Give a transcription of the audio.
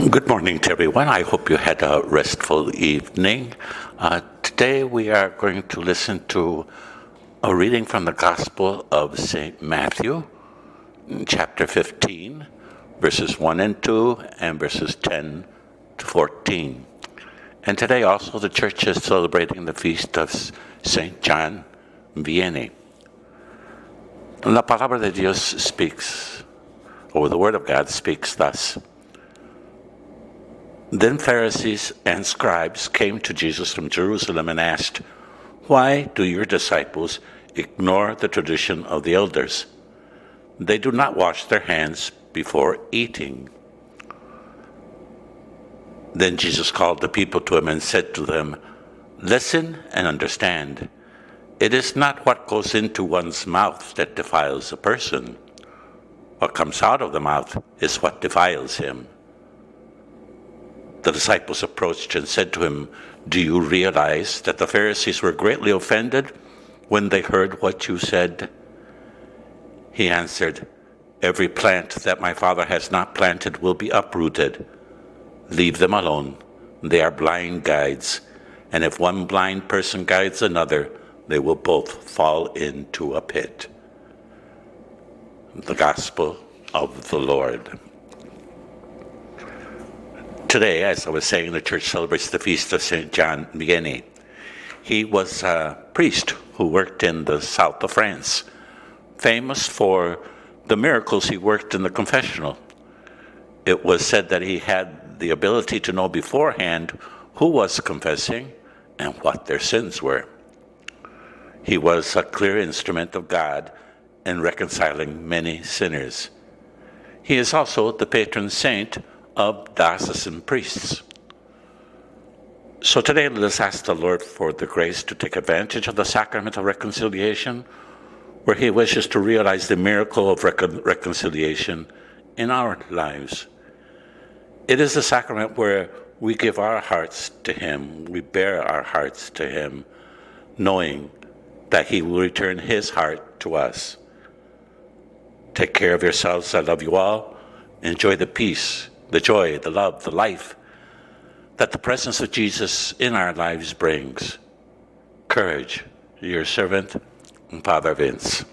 Good morning to everyone. I hope you had a restful evening. Today we are going to listen to a reading from the Gospel of St. Matthew, chapter 15, verses 1 and 2, and verses 10 to 14. And today also the church is celebrating the feast of St. John Vianney. La palabra de Dios speaks, or the word of God speaks thus. Then Pharisees and scribes came to Jesus from Jerusalem and asked, "Why do your disciples ignore the tradition of the elders? They do not wash their hands before eating." Then Jesus called the people to him and said to them, "Listen and understand. It is not what goes into one's mouth that defiles a person. What comes out of the mouth is what defiles him." The disciples approached and said to him, "Do you realize that the Pharisees were greatly offended when they heard what you said?" He answered, "Every plant that my Father has not planted will be uprooted. Leave them alone. They are blind guides, and if one blind person guides another, they will both fall into a pit." The Gospel of the Lord. Today, as I was saying, the church celebrates the feast of St. John Vianney. He was a priest who worked in the south of France, famous for the miracles he worked in the confessional. It was said that he had the ability to know beforehand who was confessing and what their sins were. He was a clear instrument of God in reconciling many sinners. He is also the patron saint of diocesan priests. So today, let us ask the Lord for the grace to take advantage of the sacrament of reconciliation, where he wishes to realize the miracle of reconciliation in our lives. It is a sacrament where we give our hearts to him, we bear our hearts to him, knowing that he will return his heart to us. Take care of yourselves. I love you all. Enjoy the peace, the joy, the love, the life that the presence of Jesus in our lives brings. Courage, your servant, Father Vince.